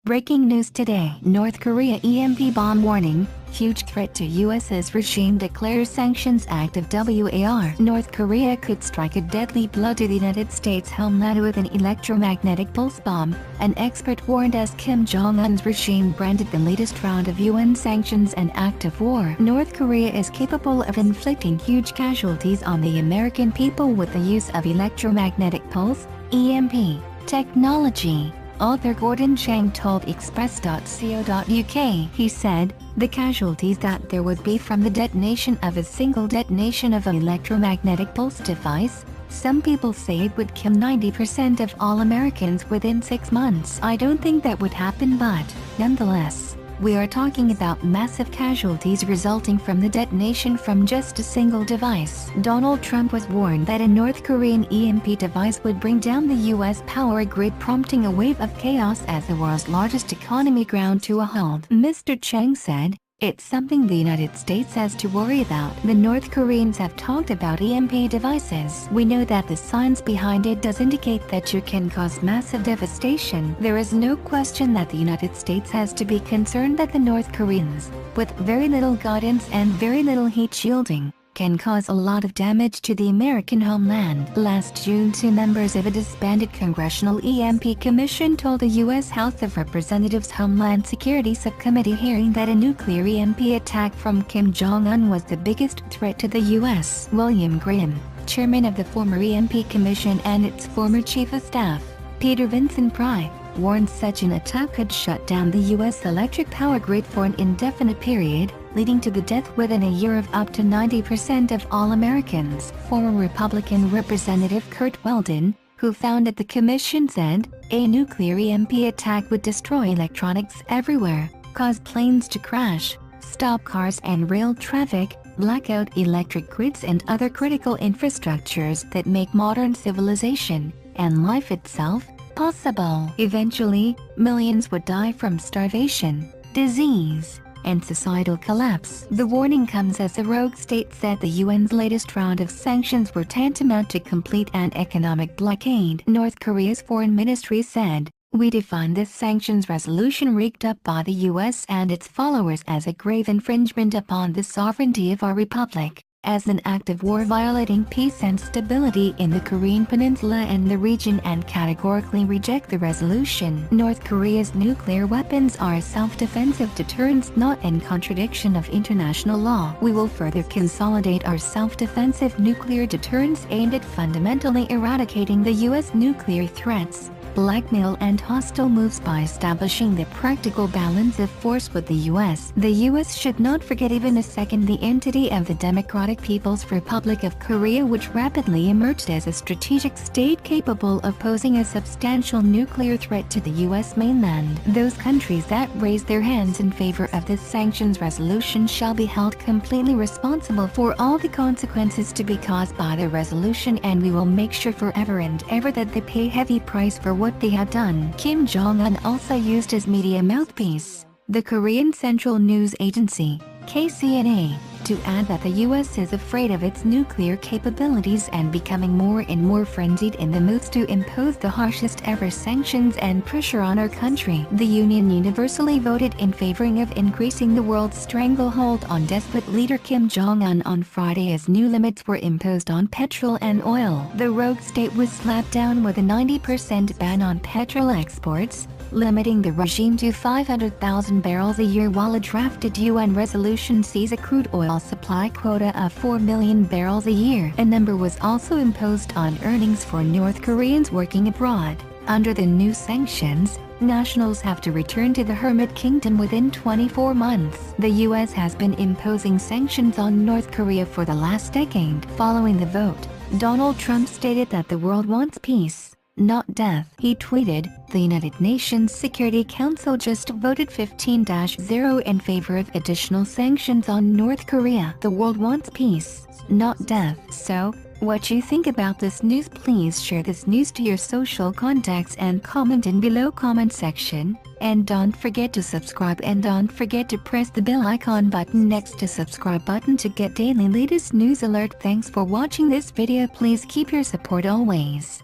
Breaking news today. North Korea EMP bomb warning. Huge threat to US's regime declares sanctions active WAR. North Korea could strike a deadly blow to the United States homeland with an electromagnetic pulse bomb, an expert warned as Kim Jong-un's regime branded the latest round of UN sanctions an act of war. North Korea is capable of inflicting huge casualties on the American people with the use of electromagnetic pulse, EMP, technology. Author Gordon Chang told Express.co.uk. He said, the casualties that there would be from the detonation of a single detonation of an electromagnetic pulse device, some people say it would kill 90% of all Americans within 6 months. I don't think that would happen, but, nonetheless, we are talking about massive casualties resulting from the detonation from just a single device. Donald Trump was warned that a North Korean EMP device would bring down the U.S. power grid, prompting a wave of chaos as the world's largest economy ground to a halt. Mr. Chang said, it's something the United States has to worry about. The North Koreans have talked about EMP devices. We know that the science behind it does indicate that it can cause massive devastation. There is no question that the United States has to be concerned that the North Koreans, with very little guidance and very little heat shielding, can cause a lot of damage to the American homeland. Last June, 2 members of a disbanded Congressional EMP Commission told the U.S. House of Representatives Homeland Security Subcommittee hearing that a nuclear EMP attack from Kim Jong-un was the biggest threat to the U.S. William Graham, chairman of the former EMP Commission and its former chief of staff, Peter Vincent Pry, warned such an attack could shut down the U.S. electric power grid for an indefinite period, leading to the death within a year of up to 90% of all Americans. Former Republican Representative Kurt Weldon, who founded the commission, said, a nuclear EMP attack would destroy electronics everywhere, cause planes to crash, stop cars and rail traffic, black out electric grids and other critical infrastructures that make modern civilization, and life itself, possible. Eventually, millions would die from starvation, disease, and societal collapse. The warning comes as the rogue state said the UN's latest round of sanctions were tantamount to complete an economic blockade. North Korea's foreign ministry said, we define this sanctions resolution rigged up by the US and its followers as a grave infringement upon the sovereignty of our republic, as an act of war violating peace and stability in the Korean Peninsula and the region, and categorically reject the resolution. North Korea's nuclear weapons are a self-defensive deterrence not in contradiction of international law. We will further consolidate our self-defensive nuclear deterrence aimed at fundamentally eradicating the U.S. nuclear threats, blackmail and hostile moves by establishing the practical balance of force with the U.S. The U.S. should not forget even a second the entity of the Democratic People's Republic of Korea, which rapidly emerged as a strategic state capable of posing a substantial nuclear threat to the U.S. mainland. Those countries that raise their hands in favor of this sanctions resolution shall be held completely responsible for all the consequences to be caused by the resolution, and we will make sure forever and ever that they pay heavy price for what they have done. Kim Jong-un also used his media mouthpiece, the Korean Central News Agency, KCNA, to add that the U.S. is afraid of its nuclear capabilities and becoming more and more frenzied in the moves to impose the harshest ever sanctions and pressure on our country. The Union universally voted in favoring of increasing the world's stranglehold on despot leader Kim Jong-un on Friday as new limits were imposed on petrol and oil. The rogue state was slapped down with a 90% ban on petrol exports, limiting the regime to 500,000 barrels a year, while a drafted UN resolution sees a crude oil supply quota of 4 million barrels a year. A number was also imposed on earnings for North Koreans working abroad. Under the new sanctions, nationals have to return to the Hermit Kingdom within 24 months. The U.S. has been imposing sanctions on North Korea for the last decade. Following the vote, Donald Trump stated that the world wants peace, not death. He tweeted, the United Nations Security Council just voted 15-0 in favor of additional sanctions on North Korea. The world wants peace, not death. So, what you think about this news? Please share this news to your social contacts and comment in below comment section. And don't forget to subscribe, and don't forget to press the bell icon button next to subscribe button to get daily latest news alert. Thanks for watching this video. Please keep your support always.